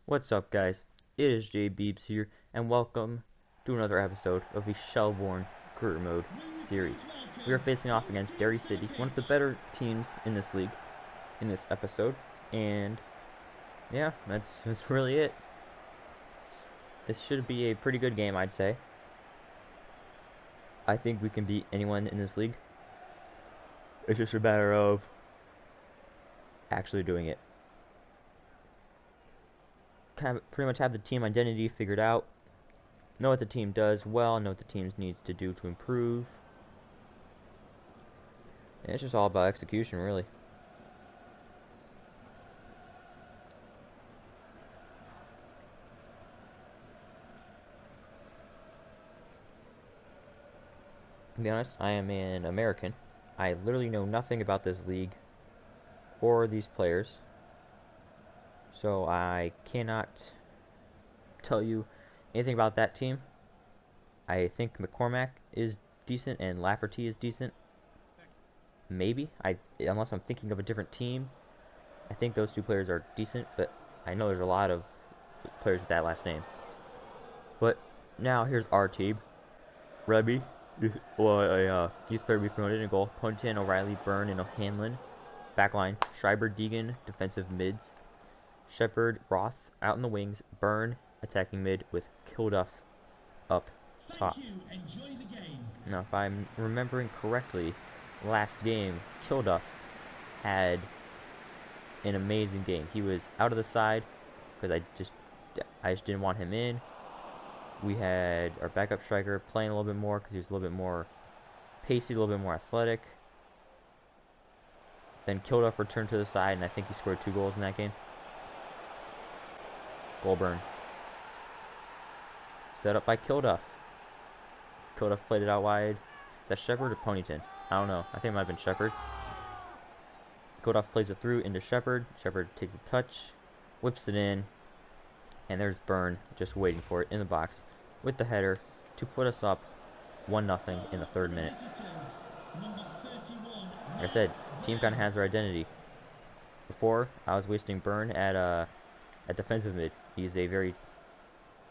What's up, guys? It is J Beebs here, and welcome to another episode of the Shelbourne Career Mode series. We are facing off against Derry City, one of the better teams in this league, in this episode, and yeah, that's really it. This should be a pretty good game, I'd say. I think we can beat anyone in this league. It's just a matter of actually doing it. Pretty much have the team identity figured out. Know what the team does well, know what the team needs to do to improve. And it's just all about execution, really. To be honest, I am an American. I literally know nothing about this league or these players. So I cannot tell you anything about that team. I think McCormack is decent and Lafferty is decent. Maybe. Unless I'm thinking of a different team. I think those two players are decent, but I know there's a lot of players with that last name. But now here's our team. Remy, a youth player we promoted in goal. Ponton, O'Reilly, Byrne, and O'Hanlon. Backline, Schreiber, Deegan, defensive mids. Shepard, Roth out in the wings. Byrne, attacking mid with Kilduff up top. Now, if I'm remembering correctly, last game, Kilduff had an amazing game. He was out of the side because I just didn't want him in. We had our backup striker playing a little bit more because he was a little bit more pacey, a little bit more athletic. Then Kilduff returned to the side, and I think he scored 2 goals in that game. Goalburn. Set up by Kilduff. Kilduff played it out wide. Is that Shepard or Ponyton? I don't know. I think it might have been Shepard. Kilduff plays it through into Shepard. Shepard takes a touch, whips it in, and there's Byrne just waiting for it in the box with the header to put us up 1-0 in the 3rd minute. Like I said, team kind of has their identity. Before, I was wasting Byrne at defensive mid. He's a very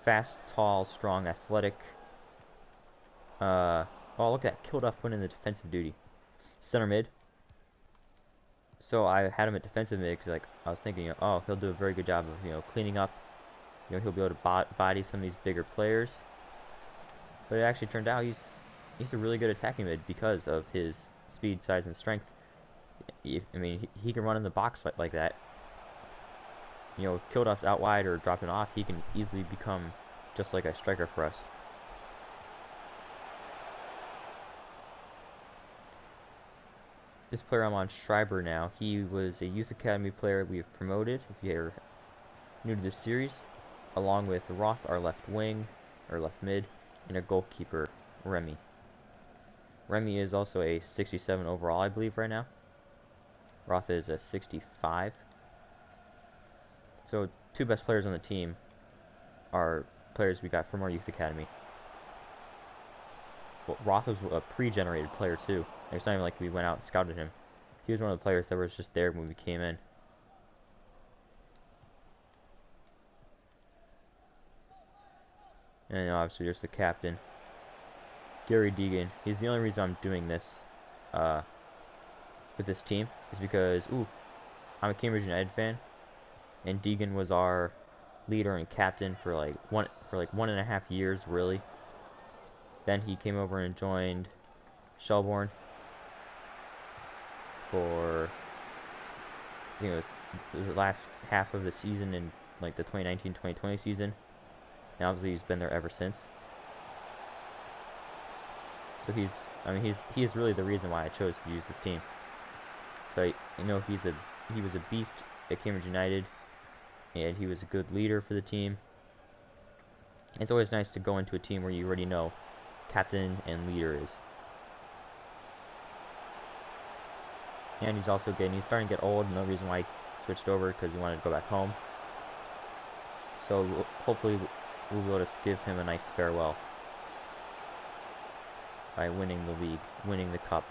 fast, tall, strong, athletic. Oh, look at that. Kilduff put in the defensive duty. Center mid. So I had him at defensive mid because I was thinking, oh, he'll do a very good job of cleaning up. He'll be able to body some of these bigger players. But it actually turned out he's a really good attacking mid because of his speed, size, and strength. He can run in the box like that. If Kilduff's out wide or dropping off, he can easily become just like a striker for us. This player I'm on, Schreiber now. He was a youth academy player we have promoted, if you're new to this series, along with Roth, our left wing, or left mid, and our goalkeeper, Remy. Remy is also a 67 overall, I believe, right now. Roth is a 65. So, 2 best players on the team are players we got from our youth academy. Well, Roth was a pre-generated player too. It's not even like we went out and scouted him. He was one of the players that was just there when we came in. And obviously there's the captain, Gary Deegan. He's the only reason I'm doing this with this team is because I'm a Cambridge United fan, and Deegan was our leader and captain for like 1.5 years, really. Then he came over and joined Shelbourne for the last half of the season in like the 2019-2020 season, and obviously he's been there ever since. So he is really the reason why I chose to use this team. So he was a beast at Cambridge United, and he was a good leader for the team. It's always nice to go into a team where you already know captain and leader is. And he's starting to get old. No reason why he switched over, because he wanted to go back home. So hopefully we'll be able to give him a nice farewell by winning the league, winning the cup.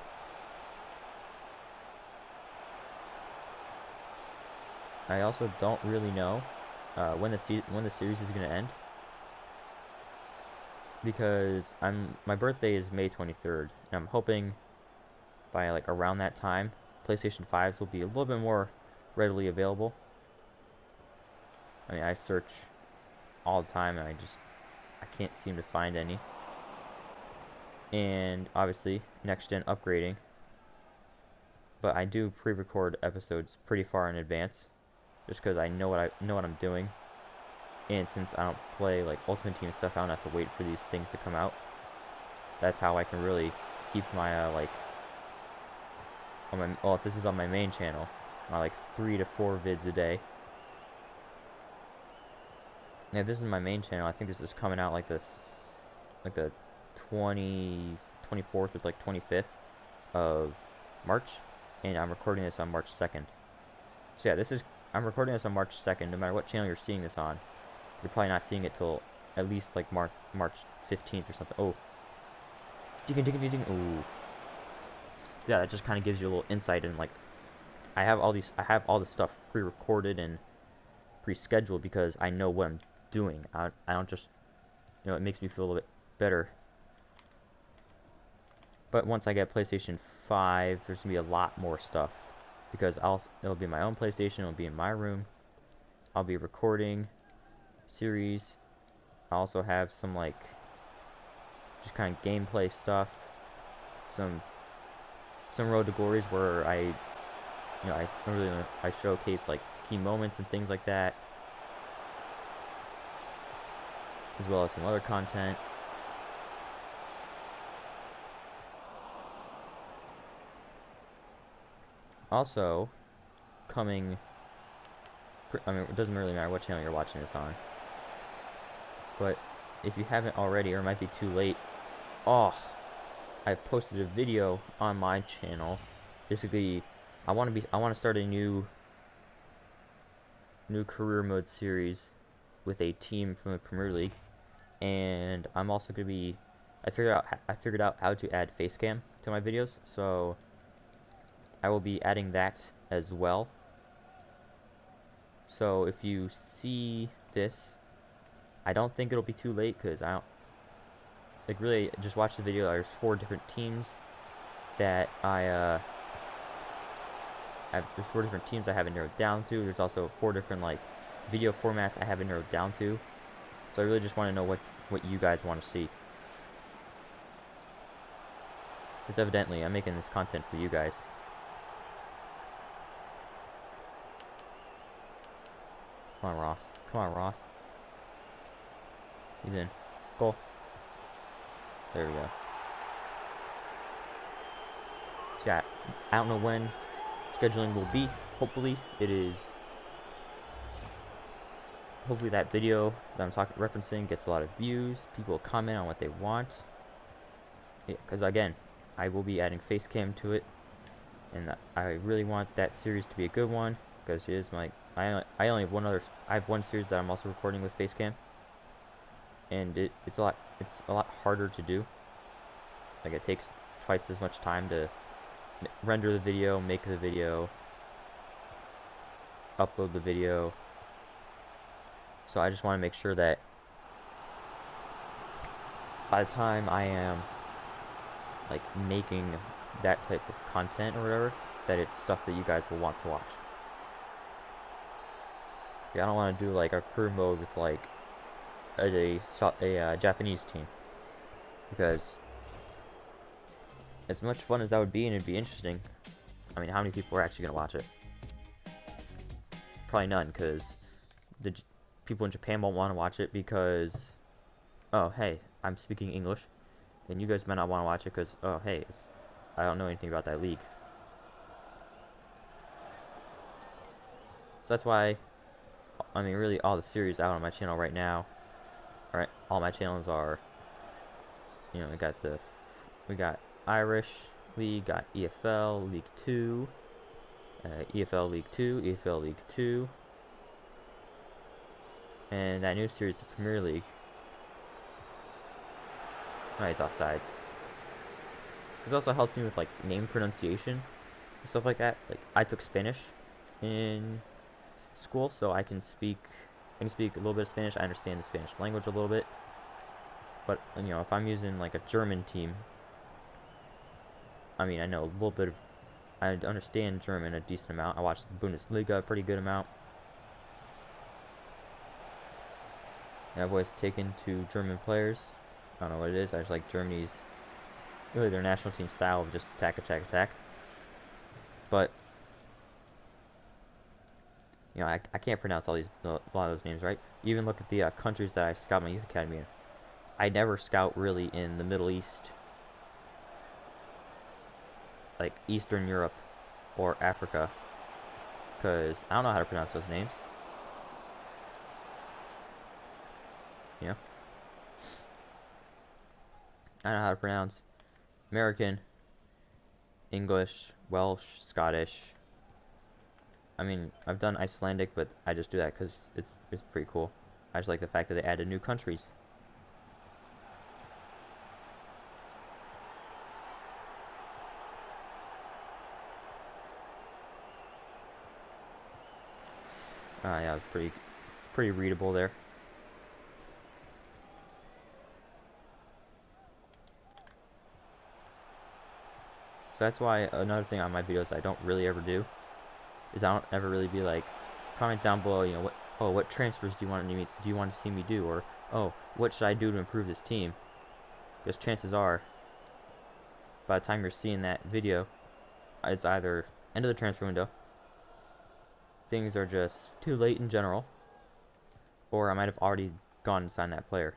I also don't really know when the series is gonna end, because my birthday is May 23rd, and I'm hoping by like around that time, PlayStation 5s will be a little bit more readily available. I mean, I search all the time, and I can't seem to find any. And obviously, next gen upgrading. But I do pre-record episodes pretty far in advance, just because I know what I'm doing. And since I don't play like Ultimate Team stuff, I don't have to wait for these things to come out. That's how I can really keep my like on my, well, if this is on my main channel, my like 3 to 4 vids a day. Yeah, this is my main channel. I think this is coming out like this, like the 24th or like 25th of March, and I'm recording this on March 2nd. So yeah, I'm recording this on March 2nd. No matter what channel you're seeing this on, you're probably not seeing it till at least like March 15th or something. Oh, ooh. Yeah, that just kind of gives you a little insight in like I have all this stuff pre-recorded and pre-scheduled because I know what I'm doing. I don't just, it makes me feel a little bit better. But once I get PlayStation 5, there's gonna be a lot more stuff because it'll be my own PlayStation. It'll be in my room. I'll be recording series. I also have some like just kind of gameplay stuff, some Road to Glories where I showcase like key moments and things like that, as well as some other content. Also, coming, I mean, it doesn't really matter what channel you're watching this on, but if you haven't already, or it might be too late, I've posted a video on my channel. Basically, I want to start a new career mode series with a team from the Premier League, and I'm also gonna be. I figured out how to add face cam to my videos, so I will be adding that as well. So if you see this, I don't think it'll be too late because I don't like really just watch the video. There's 4 different teams that there's 4 different teams I haven't narrowed down to. There's also 4 different like video formats I haven't narrowed down to. So I really just want to know what you guys want to see. Because evidently I'm making this content for you guys. Come on, Roth. Come on, Roth. He's in. Goal. There we go. Chat. I don't know when scheduling will be. Hopefully it is. Hopefully that video that I'm referencing gets a lot of views. People comment on what they want. Yeah, because again, I will be adding face cam to it, and I really want that series to be a good one because it is my. I only have I have one series that I'm also recording with face cam, and it's a lot harder to do. Like it takes twice as much time to render the video, make the video, upload the video. So I just want to make sure that by the time I am like making that type of content or whatever, that it's stuff that you guys will want to watch. Yeah, I don't want to do like a career mode with like a Japanese team, because as much fun as that would be and it'd be interesting, I mean, how many people are actually gonna watch it? Probably none, because the people in Japan won't want to watch it because, oh hey, I'm speaking English, and you guys might not want to watch it because, oh hey, I don't know anything about that league. So that's why, I mean, really all the series out on my channel right now, alright, all my channels are, we got Irish League, got EFL League 2, EFL League 2, EFL League 2, and that new series, the Premier League. Oh, he's offsides. This also helps me with like name pronunciation and stuff like that. Like I took Spanish in school, so I can speak can speak a little bit of Spanish. I understand the Spanish language a little bit. But, you know, if I'm using like a German team, I mean, I know a little bit of, I understand German a decent amount. I watch the Bundesliga a pretty good amount. And I've always taken to German players. I don't know what it is. I just like Germany's, really their national team style of just attack, attack, attack. But, you know, I can't pronounce a lot of those names right. Even look at the countries that I scout my youth academy in. I never scout really in the Middle East, like Eastern Europe or Africa, because I don't know how to pronounce those names. You know, I don't know how to pronounce American, English, Welsh, Scottish. I mean, I've done Icelandic, but I just do that because it's pretty cool. I just like the fact that they added new countries. Yeah, it was pretty readable there. So that's why another thing on my videos I don't really ever do is I don't ever really be like, comment down below, you know, what transfers do you want to see me do, or oh, what should I do to improve this team? Because chances are, by the time you're seeing that video, it's either end of the transfer window, things are just too late in general, or I might have already gone and signed that player.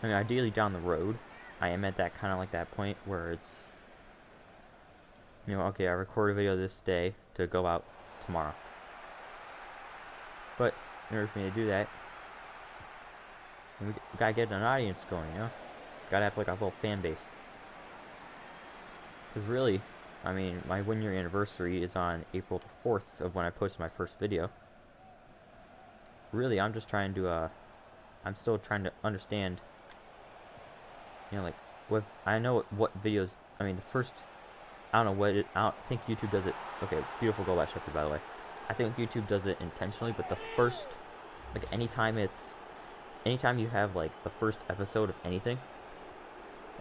I mean, ideally down the road, I am at that kind of like that point where it's, you know, okay, I record a video this day to go out tomorrow. But in order for me to do that, we gotta get an audience going, you know? Gotta have like a little fan base. Because really, I mean, my 1-year anniversary is on April 4th of when I posted my first video. Really, I'm just trying to, I'm still trying to understand, you know, like, I know what videos, I mean, the first, I don't know what it, I don't think YouTube does it, okay, beautiful goal by Shepherd, by the way. I think YouTube does it intentionally, but the first, like, anytime you have, like, the first episode of anything,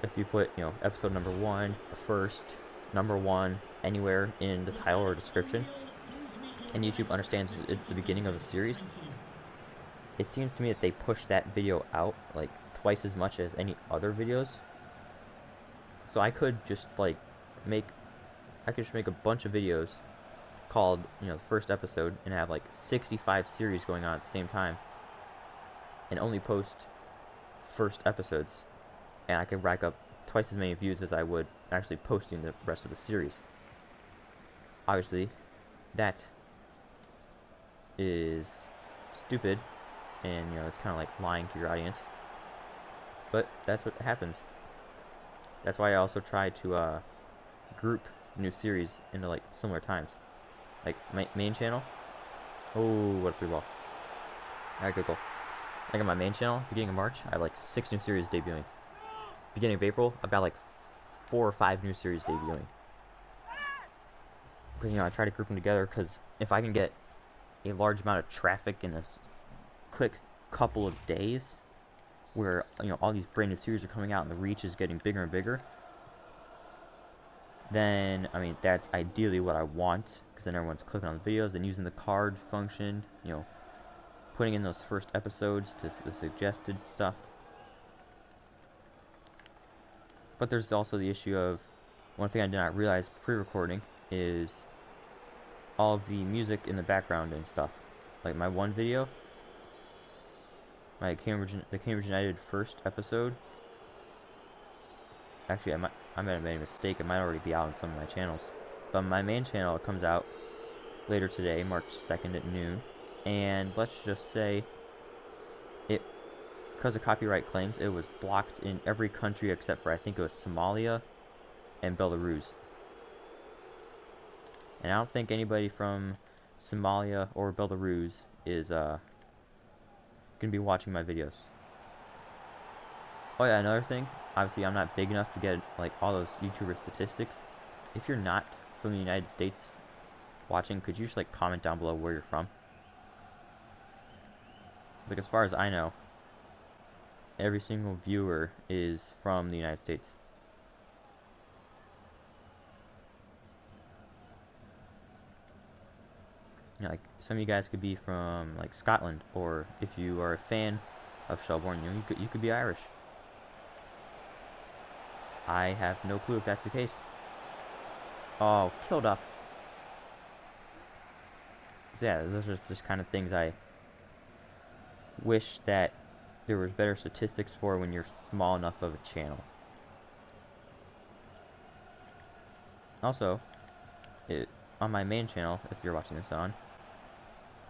if you put, you know, episode number 1, the first, number 1, anywhere in the title or description, and YouTube understands it's the beginning of a series, it seems to me that they push that video out, like, twice as much as any other videos. So I could just, like, make a bunch of videos called, you know, the first episode, and have, like, 65 series going on at the same time, and only post first episodes, and I could rack up twice as many views as I would actually posting the rest of the series. Obviously, that is stupid, and, you know, it's kind of like lying to your audience, but that's what happens. That's why I also try to group new series into, like, similar times. Like, my main channel, oh, what a free ball. Alright, good goal. Like, on my main channel, beginning of March, I have, like, 6 new series debuting. Beginning of April, I've got, like, 4 or 5 new series debuting. But, you know, I try to group them together, because if I can get a large amount of traffic in a quick couple of days, where, you know, all these brand new series are coming out and the reach is getting bigger and bigger, then, I mean, that's ideally what I want, because then everyone's clicking on the videos and using the card function, you know, putting in those first episodes to the suggested stuff. But there's also the issue of, one thing I did not realize pre-recording is all of the music in the background and stuff. Like my one video, the Cambridge United first episode. Actually, I might have made a mistake. It might already be out on some of my channels. But on my main channel, it comes out later today, March 2nd at noon. And let's just say, because of copyright claims, it was blocked in every country except for, I think it was Somalia and Belarus. And I don't think anybody from Somalia or Belarus is gonna be watching my videos. Oh yeah, another thing. Obviously, I'm not big enough to get like all those YouTuber statistics. If you're not from the United States watching, could you just like comment down below where you're from? Like, as far as I know, every single viewer is from the United States. You know, like some of you guys could be from like Scotland, or if you are a fan of Shelbourne, you know, you could be Irish. I have no clue if that's the case. Oh, killed off. So yeah, those are just kind of things I wish that there was better statistics for when you're small enough of a channel. Also, on my main channel, if you're watching this on,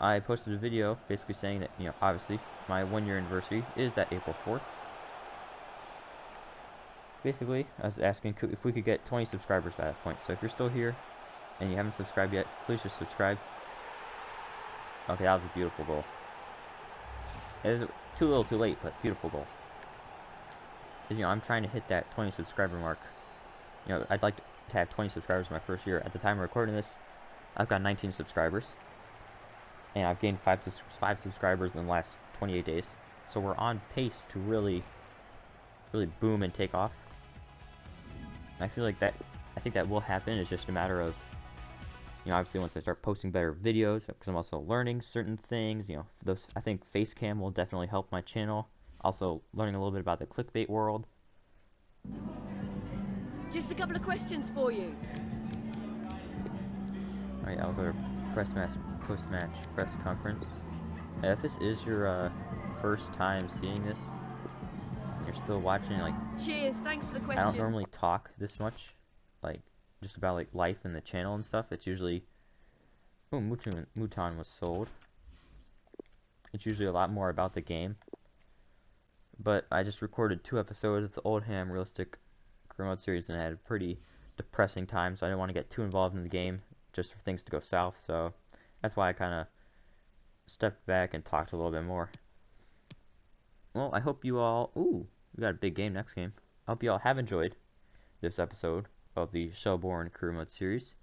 I posted a video basically saying that, you know, obviously my 1-year anniversary is that April 4th. Basically, I was asking if we could get 20 subscribers by that point. So if you're still here and you haven't subscribed yet, please just subscribe. Okay, that was a beautiful goal. It was too little too late, but beautiful goal. You know, I'm trying to hit that 20 subscriber mark. You know, I'd like to have 20 subscribers my first year. At the time of recording this, I've got 19 subscribers. And I've gained 5 subscribers in the last 28 days. So we're on pace to really boom and take off. And I feel like I think that will happen. It's just a matter of, you know, obviously once I start posting better videos, because I'm also learning certain things, you know, I think face cam will definitely help my channel. Also learning a little bit about the clickbait world. Just a couple of questions for you. Alright, I'll go to post-match press conference. If this is your first time seeing this, and you're still watching, like, cheers, thanks for the question. I don't normally talk this much, like, just about like life and the channel and stuff. It's usually, oh, Mouton was sold. It's usually a lot more about the game. But I just recorded 2 episodes of the Oldham Realistic Career Mode series, and I had a pretty depressing time, so I didn't want to get too involved in the game just for things to go south. So that's why I kind of stepped back and talked a little bit more. Well, I hope you all, ooh, we got a big game next game. I hope you all have enjoyed this episode of the Shelbourne Career Mode series.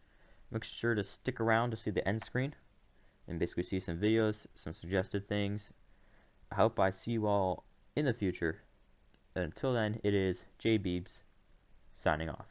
Make sure to stick around to see the end screen and basically see some videos, some suggested things. I hope I see you all in the future. And until then, it is J Beebs signing off.